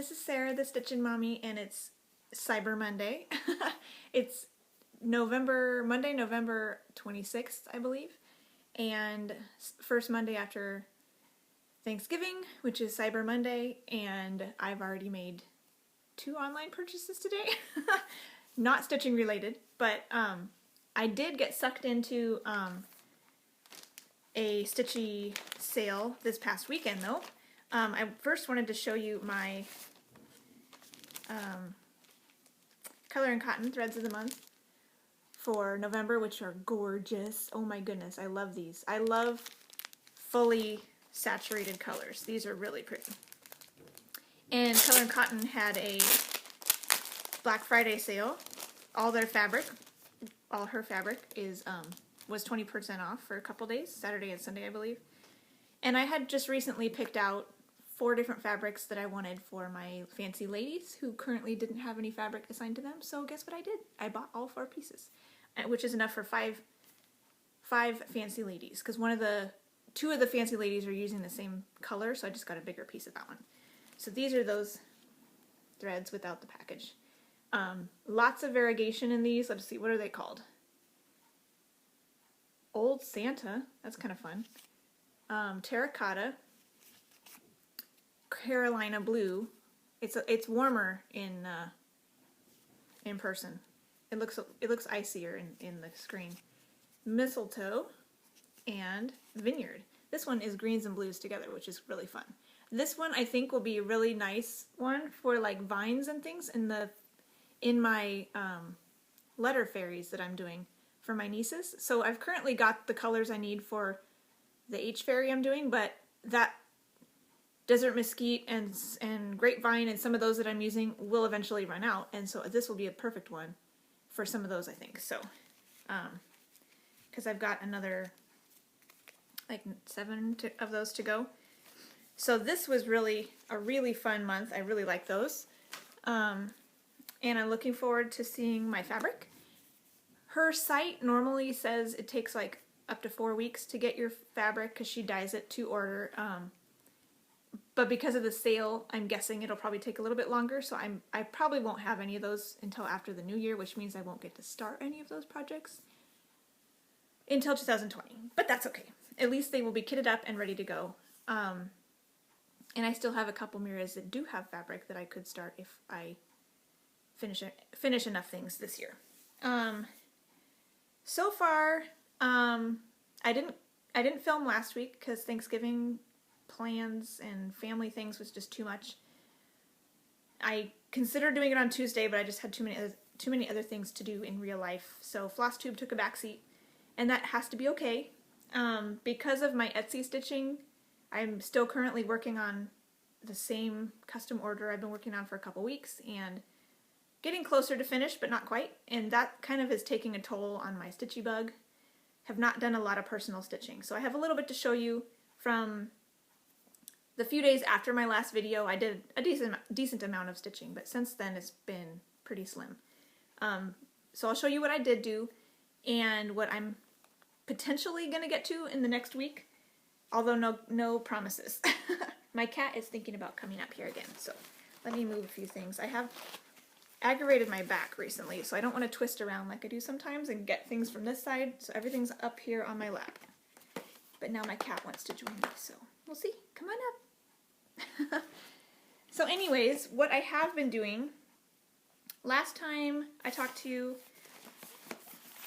this is Sarah, the Stitchin' Mommy, and it's Cyber Monday. It's Monday, November 26th, I believe, and first Monday after Thanksgiving, which is Cyber Monday, and I've already made 2 online purchases today. Not stitching related, but I did get sucked into a Stitchy sale this past weekend, though. I first wanted to show you my Color and Cotton Threads of the Month for November, which are gorgeous. Oh my goodness, I love these. I love fully saturated colors. These are really pretty. And Color and Cotton had a Black Friday sale. All her fabric is was 20% off for a couple days, Saturday and Sunday, I believe. And I had just recently picked out 4 different fabrics that I wanted for my fancy ladies who currently didn't have any fabric assigned to them. So guess what I did? I bought all 4 pieces, which is enough for five fancy ladies, because 2 of the fancy ladies are using the same color, so I just got a bigger piece of that one. So these are those threads without the package. Lots of variegation in these. Let's see, what are they called? Old Santa, that's kind of fun. Terracotta, Carolina Blue. It's warmer in person. It looks icier in the screen. Mistletoe and Vineyard. This one is greens and blues together, which is really fun. This one I think will be a really nice one for like vines and things in my letter fairies that I'm doing for my nieces. So I've currently got the colors I need for the H fairy I'm doing, but that Desert Mesquite and Grapevine and some of those that I'm using will eventually run out, and so this will be a perfect one for some of those, I think. So, because I've got another like 7 of those to go. So this was really a really fun month. I really like those. And I'm looking forward to seeing my fabric. Her site normally says it takes like up to 4 weeks to get your fabric because she dyes it to order. But because of the sale, I'm guessing it'll probably take a little bit longer, so I probably won't have any of those until after the new year, which means I won't get to start any of those projects until 2020. But that's okay. At least they will be kitted up and ready to go. And I still have a couple mirrors that do have fabric that I could start if I finish enough things this year. So far, I didn't film last week because Thanksgiving plans and family things was just too much. I considered doing it on Tuesday, but I just had too many other things to do in real life. So Flosstube took a backseat, and that has to be okay. Because of my Etsy stitching, I'm still currently working on the same custom order I've been working on for a couple weeks, and getting closer to finish, but not quite. And that kind of is taking a toll on my stitchy bug. Have not done a lot of personal stitching, so I have a little bit to show you from the few days after my last video. I did a decent amount of stitching, but since then it's been pretty slim. So I'll show you what I did do and what I'm potentially going to get to in the next week, although no promises. My cat is thinking about coming up here again, so let me move a few things. I have aggravated my back recently, so I don't want to twist around like I do sometimes and get things from this side, so everything's up here on my lap. But now my cat wants to join me, so we'll see. Come on up. So anyways, what I have been doing, last time I talked to you,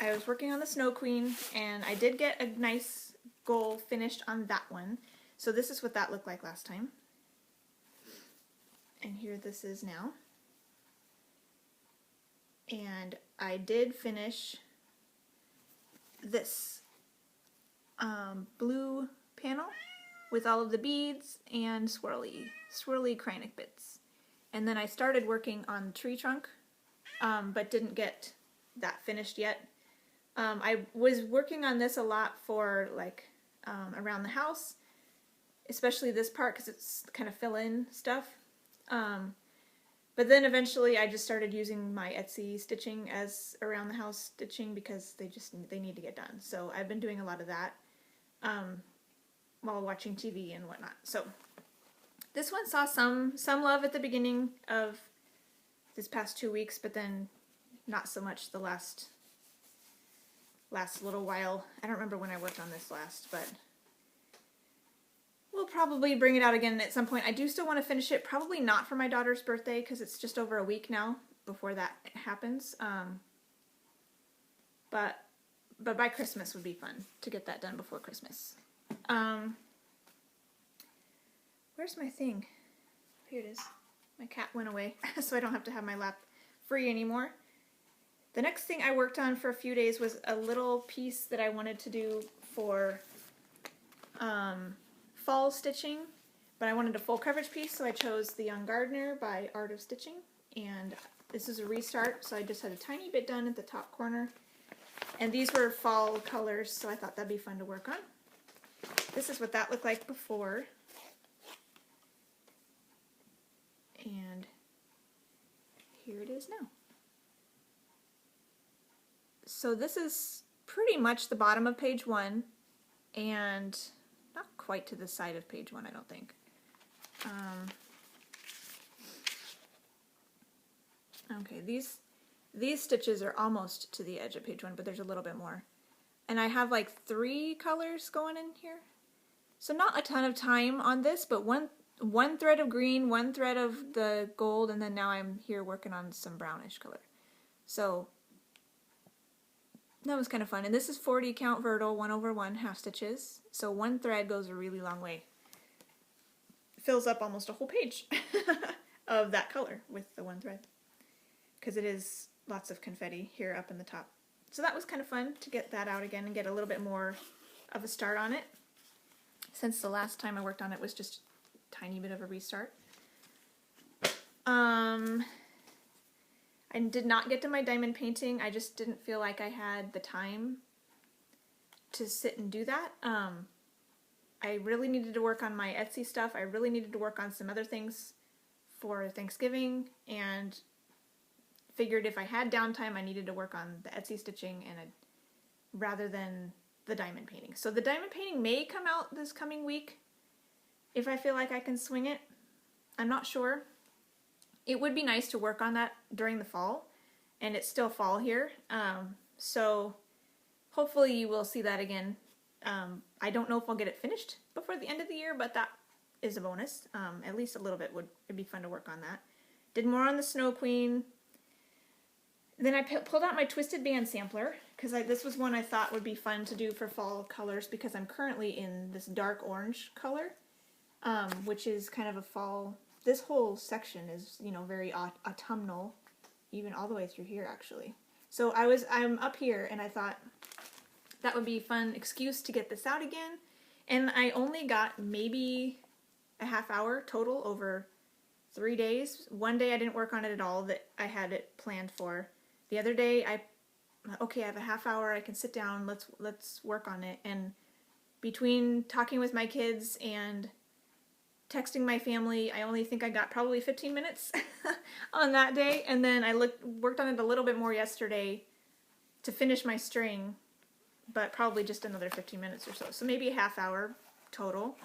I was working on the Snow Queen, and I did get a nice goal finished on that one. So this is what that looked like last time. And here this is now. And I did finish this blue panel with all of the beads and swirly Kreinik bits. And then I started working on the tree trunk, but didn't get that finished yet. I was working on this a lot for like around the house, especially this part because it's kind of fill-in stuff. But then eventually I just started using my Etsy stitching as around the house stitching because they need to get done. So I've been doing a lot of that while watching TV and whatnot. So This one saw some love at the beginning of this past 2 weeks, but then not so much the last little while. I don't remember when I worked on this last, but we'll probably bring it out again at some point. I do still want to finish it, probably not for my daughter's birthday because it's just over a week now before that happens. But by Christmas would be fun to get that done before Christmas. Where's my thing? Here it is. My cat went away, so I don't have to have my lap free anymore. The next thing I worked on for a few days was a little piece that I wanted to do for fall stitching, but I wanted a full coverage piece, so I chose The Young Gardener by Art of Stitching, and this is a restart, so I just had a tiny bit done at the top corner, and these were fall colors, so I thought that'd be fun to work on. This is what that looked like before, and here it is now. So this is pretty much the bottom of page 1, and not quite to the side of page 1, I don't think. Okay, these stitches are almost to the edge of page 1, but there's a little bit more. And I have like 3 colors going in here. So not a ton of time on this, but one thread of green, 1 thread of the gold, and then now I'm here working on some brownish color. So that was kind of fun. And this is 40 count Vertil 1/1 half stitches. So 1 thread goes a really long way. Fills up almost a whole page of that color with the 1 thread. Because it is lots of confetti here up in the top. So that was kind of fun to get that out again and get a little bit more of a start on it. Since the last time I worked on it was just a tiny bit of a restart. I did not get to my diamond painting. I just didn't feel like I had the time to sit and do that. I really needed to work on my Etsy stuff. I really needed to work on some other things for Thanksgiving, and figured if I had downtime I needed to work on the Etsy stitching rather than the diamond painting. So the diamond painting may come out this coming week if I feel like I can swing it. I'm not sure. It would be nice to work on that during the fall, and it's still fall here, so hopefully you will see that again. I don't know if I'll get it finished before the end of the year, but that is a bonus. At least a little bit it'd be fun to work on that. Did more on the Snow Queen. Then I pulled out my Twisted Band sampler, because this was one I thought would be fun to do for fall colors, because I'm currently in this dark orange color, which is kind of a fall. This whole section is, you know, very autumnal, even all the way through here, actually. So I'm up here, and I thought that would be a fun excuse to get this out again. And I only got maybe a half hour total over 3 days. One day I didn't work on it at all, that I had it planned for. The other day I have a half hour, I can sit down, let's work on it. And between talking with my kids and texting my family, I only think I got probably 15 minutes on that day, and then I worked on it a little bit more yesterday to finish my string, but probably just another 15 minutes or so. So maybe a half hour total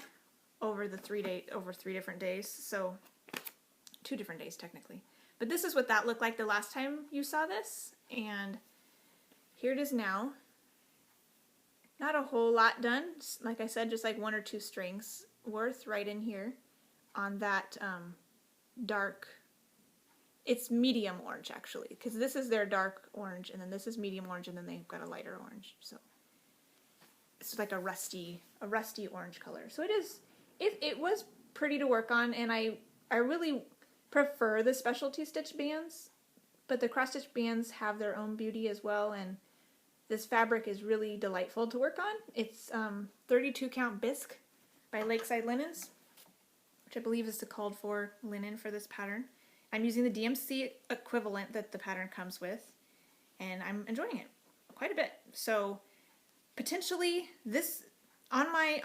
over 3 different days. So 2 different days technically. But this is what that looked like the last time you saw this, and here it is now. Not a whole lot done. Like I said, just like 1 or 2 strings worth right in here on that dark, it's medium orange actually, because this is their dark orange, and then this is medium orange, and then they've got a lighter orange. So it's like a rusty orange color. So it was pretty to work on, and I really prefer the specialty stitch bands, but the cross stitch bands have their own beauty as well, and this fabric is really delightful to work on. It's 32 count bisque by Lakeside Linens, which I believe is the called for linen for this pattern. I'm using the DMC equivalent that the pattern comes with, and I'm enjoying it quite a bit. So potentially this on my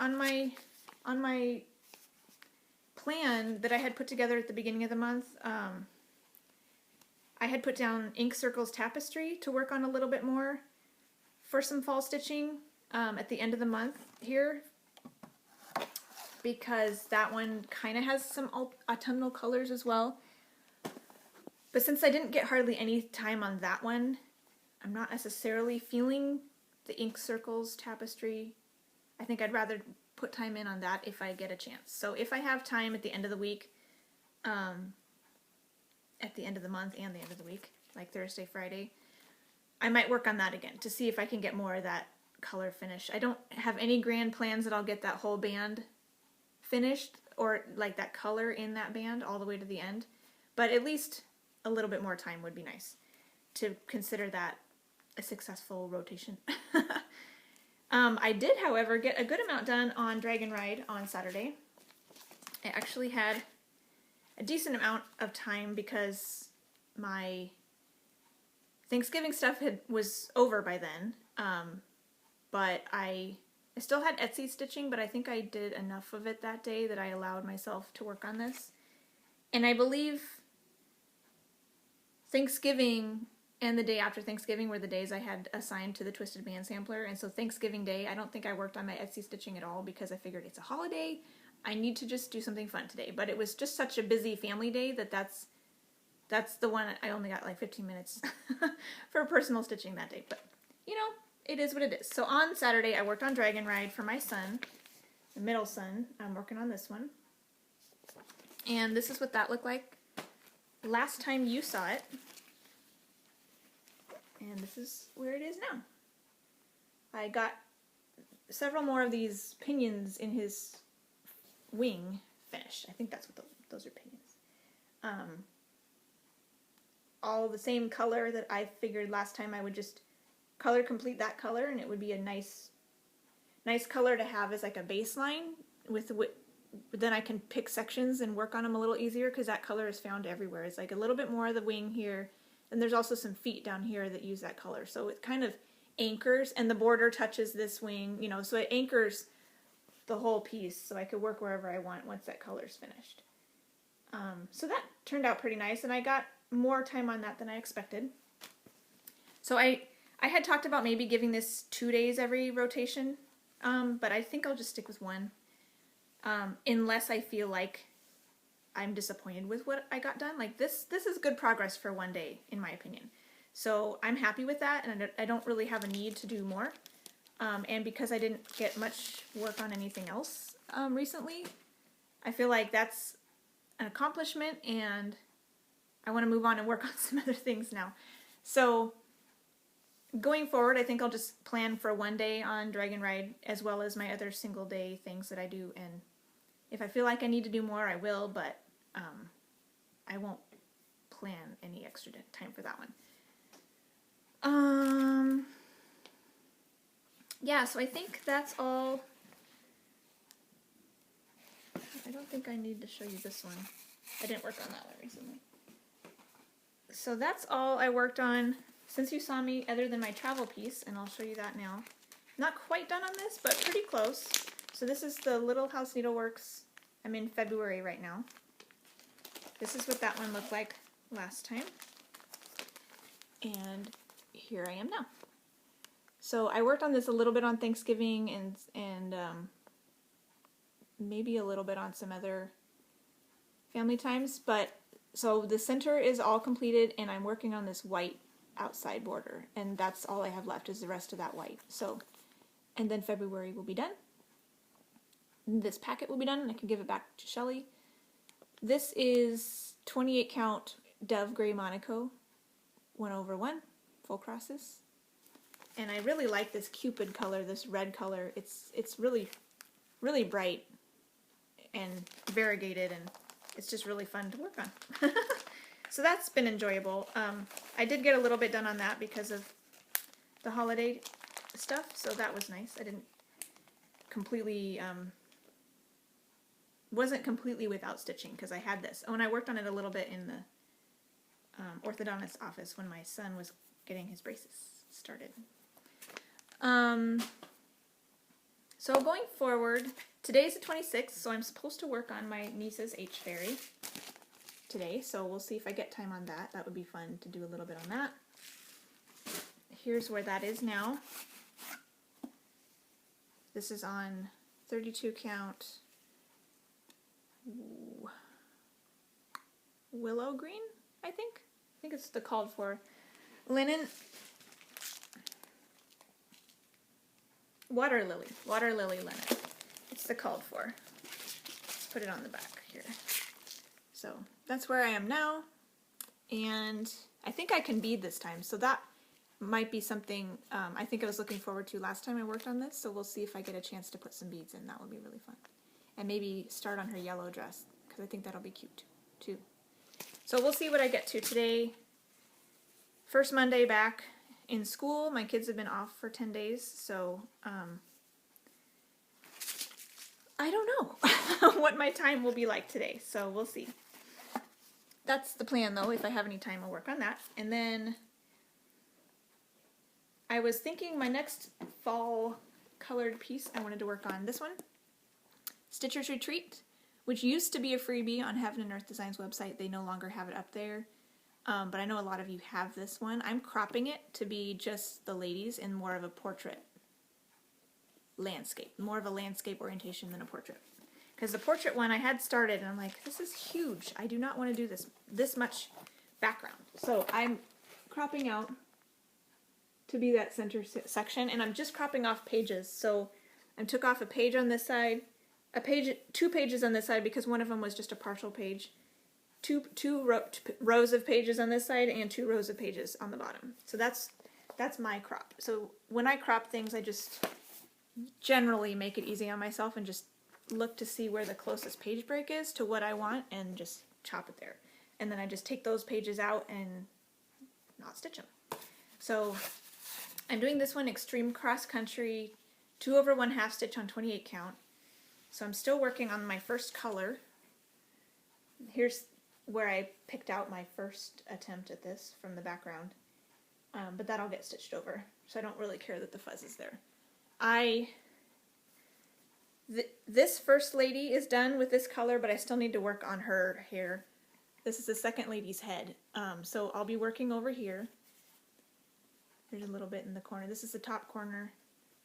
plan that I had put together at the beginning of the month, I had put down Ink Circles Tapestry to work on a little bit more for some fall stitching at the end of the month here. because that one kind of has some autumnal colors as well. But since I didn't get hardly any time on that one, I'm not necessarily feeling the ink circles tapestry. I think I'd rather put time in on that if I get a chance. So if I have time at the end of the week, at the end of the month and the end of the week, like Thursday, Friday, I might work on that again to see if I can get more of that color finish. I don't have any grand plans that I'll get that whole band finished or like that color in that band all the way to the end, but at least a little bit more time would be nice to consider that a successful rotation. I did, however, get a good amount done on Dragon Ride on Saturday. I actually had a decent amount of time because my Thanksgiving stuff was over by then, but I still had Etsy stitching, but I think I did enough of it that day that I allowed myself to work on this. And I believe Thanksgiving and the day after Thanksgiving were the days I had assigned to the Twisted Band Sampler, and so Thanksgiving Day, I don't think I worked on my Etsy stitching at all because I figured it's a holiday, I need to just do something fun today. But it was just such a busy family day that's the one I only got like 15 minutes for personal stitching that day. But, you know, it is what it is. So on Saturday, I worked on Dragon Ride for my son, the middle son. I'm working on this one. And this is what that looked like last time you saw it. And this is where it is now. I got several more of these pinions in his wing finished. I think that's what those are, pinions. All the same color that I figured last time. I would just color complete that color and it would be a nice color to have as like a baseline then I can pick sections and work on them a little easier because that color is found everywhere. It's like a little bit more of the wing here, and there's also some feet down here that use that color. So it kind of anchors, and the border touches this wing, you know, so it anchors the whole piece so I could work wherever I want once that color's finished. So that turned out pretty nice, and I got more time on that than I expected. So I had talked about maybe giving this 2 days every rotation, but I think I'll just stick with one. Unless I feel like I'm disappointed with what I got done. Like this is good progress for one day, in my opinion. So I'm happy with that, and I don't really have a need to do more. And because I didn't get much work on anything else recently, I feel like that's an accomplishment, and I want to move on and work on some other things now. So going forward, I think I'll just plan for one day on Dragon Ride as well as my other single day things that I do, and if I feel like I need to do more, I will, but I won't plan any extra time for that one. Yeah, so I think that's all. I don't think I need to show you this one. I didn't work on that one recently. So that's all I worked on since you saw me, other than my travel piece, and I'll show you that now. Not quite done on this, but pretty close. So this is the Little House Needleworks. I'm in February right now. This is what that one looked like last time. And here I am now. So I worked on this a little bit on Thanksgiving and maybe a little bit on some other family times. But so the center is all completed, and I'm working on this white outside border, and that's all I have left is the rest of that white. So, and then February will be done. This packet will be done, and I can give it back to Shelly. This is 28 count Dove Gray Monaco, 1/1, full crosses. And I really like this Cupid color, this red color. It's really, really bright and variegated, and it's just really fun to work on. So that's been enjoyable. I did get a little bit done on that because of the holiday stuff, so that was nice. I didn't completely, wasn't completely without stitching because I had this. Oh, and I worked on it a little bit in the orthodontist office when my son was getting his braces started. So going forward, today's the 26th, so I'm supposed to work on my niece's H Fairy today, so we'll see if I get time on that. That would be fun to do a little bit on that. Here's where that is now. This is on 32 count willow green, I think. I think it's the called for. Linen. Water lily linen. It's the called for. Let's put it on the back here. So that's where I am now. And I think I can bead this time. So that might be something I think I was looking forward to last time I worked on this. So we'll see if I get a chance to put some beads in. That would be really fun. And maybe start on her yellow dress, because I think that'll be cute too. So we'll see what I get to today. First Monday back in school. My kids have been off for 10 days, so I don't know what my time will be like today, so we'll see. That's the plan, though. If I have any time, I'll work on that. And then I was thinking my next fall colored piece, I wanted to work on this one, Stitcher's Retreat, which used to be a freebie on Heaven and Earth Designs website. They no longer have it up there, but I know a lot of you have this one. I'm cropping it to be just the ladies in more of a portrait landscape, more of a landscape orientation than a portrait. Because the portrait one I had started, and I'm like, this is huge. I do not want to do this much background. So I'm cropping out to be that center section, and I'm just cropping off pages. So I took off a page on this side, two pages on this side because one of them was just a partial page, two rows of pages on this side, and 2 rows of pages on the bottom. So that's my crop. So when I crop things, I just generally make it easy on myself and just look to see where the closest page break is to what I want and just chop it there. And then I just take those pages out and not stitch them. So I'm doing this one Extreme Cross Country 2 over 1/2 stitch on 28 count. So I'm still working on my first color. Here's where I picked out my first attempt at this from the background. But that'll get stitched over, so I don't really care that the fuzz is there. This first lady is done with this color, but I still need to work on her hair. This is the second lady's head. So I'll be working over here. There's a little bit in the corner. This is the top corner,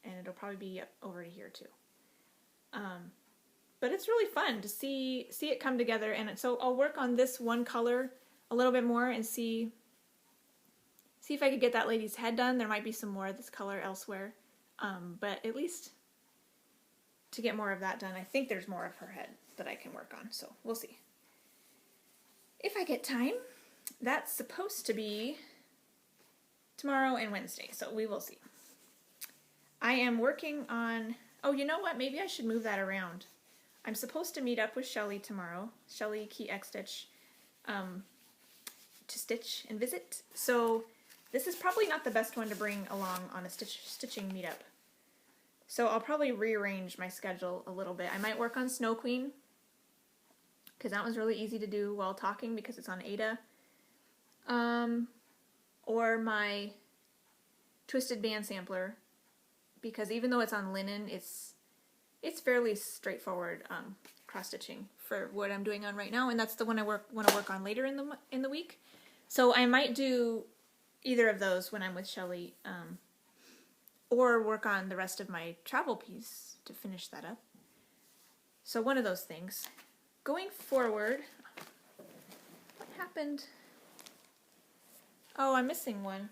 and it'll probably be up over to here too. But it's really fun to see it come together, and so I'll work on this one color a little bit more and see if I could get that lady's head done. There might be some more of this color elsewhere, but at least to get more of that done, I think there's more of her head that I can work on, so we'll see. If I get time, that's supposed to be tomorrow and Wednesday, so we will see. I am working on, oh, you know what, maybe I should move that around. I'm supposed to meet up with Shelly tomorrow, Shelly Key X Stitch, to stitch and visit. So this is probably not the best one to bring along on a stitching meetup. So I'll probably rearrange my schedule a little bit. I might work on Snow Queen, because that was really easy to do while talking because it's on Ada. Or my Twisted Band Sampler, because even though it's on linen, it's fairly straightforward cross-stitching for what I'm doing on right now, and that's the one I want to work on later in the week. So I might do either of those when I'm with Shelly, or work on the rest of my travel piece to finish that up. So one of those things. Going forward, what happened? Oh, I'm missing one.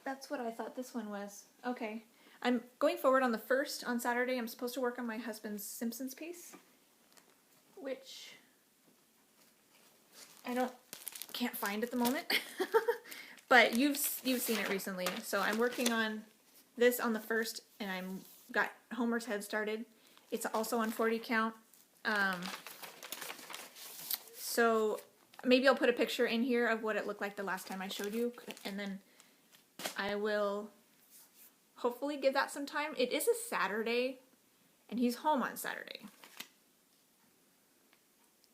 That's what I thought this one was. Okay. I'm going forward on the 1st, on Saturday. I'm supposed to work on my husband's Simpsons piece, which I can't find at the moment. But you've seen it recently. So I'm working on this on the 1st, and I'm got Homer's head started. It's also on 40 count. So maybe I'll put a picture in here of what it looked like the last time I showed you, and then I will hopefully give that some time. It is a Saturday, and he's home on Saturday.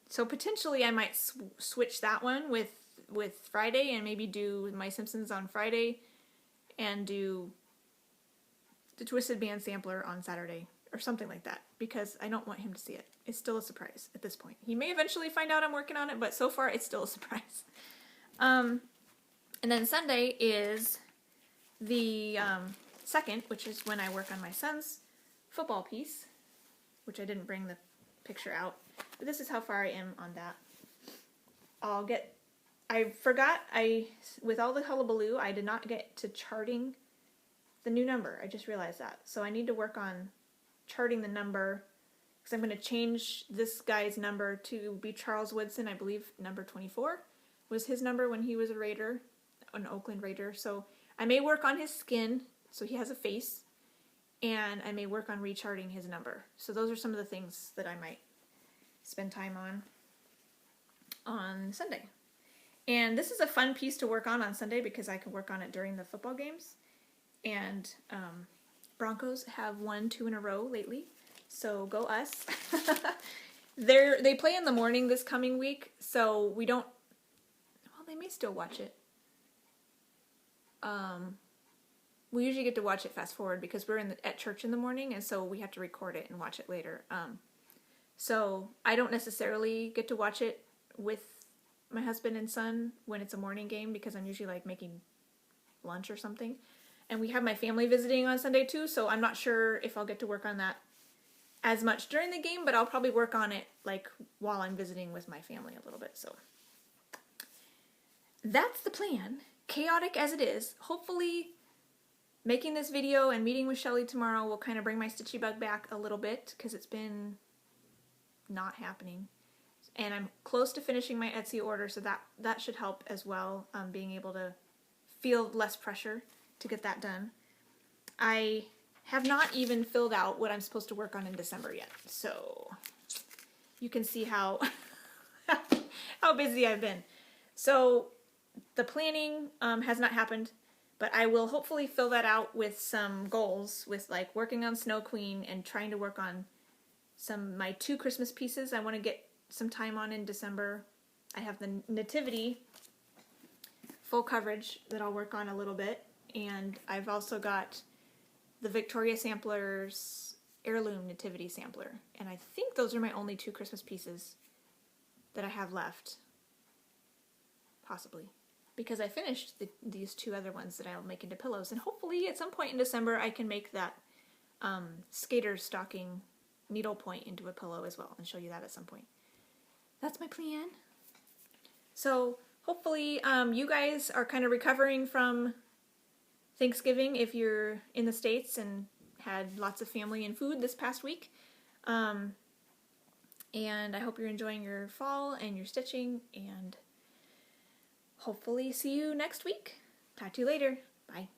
So potentially I might switch that one with Friday, and maybe do my Simpsons on Friday, and do the Twisted Band Sampler on Saturday, or something like that, because I don't want him to see it. It's still a surprise at this point. He may eventually find out I'm working on it, but so far it's still a surprise. And then Sunday is the 2nd, which is when I work on my son's football piece. which I didn't bring the picture out. But this is how far I am on that. I forgot, with all the hullabaloo, I did not get to charting the new number. I just realized that. So I need to work on charting the number, because I'm going to change this guy's number to be Charles Woodson. I believe number 24 was his number when he was a Raider, an Oakland Raider. So I may work on his skin, so he has a face, and I may work on recharting his number. So those are some of the things that I might spend time on Sunday. And this is a fun piece to work on Sunday because I can work on it during the football games. And Broncos have won 2 in a row lately, so go us. They play in the morning this coming week, so we don't. Well, they may still watch it. We usually get to watch it fast forward because we're at church in the morning, and so we have to record it and watch it later. So I don't necessarily get to watch it with my husband and son when it's a morning game because I'm usually like making lunch or something. And we have my family visiting on Sunday too, so I'm not sure if I'll get to work on that as much during the game, but I'll probably work on it like while I'm visiting with my family a little bit. So that's the plan. Chaotic as it is, hopefully making this video and meeting with Shelly tomorrow will kind of bring my stitchy bug back a little bit because it's been not happening. And I'm close to finishing my Etsy order, so that should help as well, being able to feel less pressure to get that done. I have not even filled out what I'm supposed to work on in December yet, so you can see how how busy I've been. So the planning has not happened, but I will hopefully fill that out with some goals, with like working on Snow Queen and trying to work on my 2 Christmas pieces I want to get some time on in December. I have the Nativity full coverage that I'll work on a little bit, and I've also got the Victoria Sampler's Heirloom Nativity Sampler, and I think those are my only 2 Christmas pieces that I have left, possibly, because I finished these 2 other ones that I'll make into pillows, and hopefully at some point in December I can make that skater stocking needlepoint into a pillow as well and show you that at some point. That's my plan. So hopefully you guys are kind of recovering from Thanksgiving if you're in the States and had lots of family and food this past week. And I hope you're enjoying your fall and your stitching, and hopefully see you next week. Talk to you later. Bye.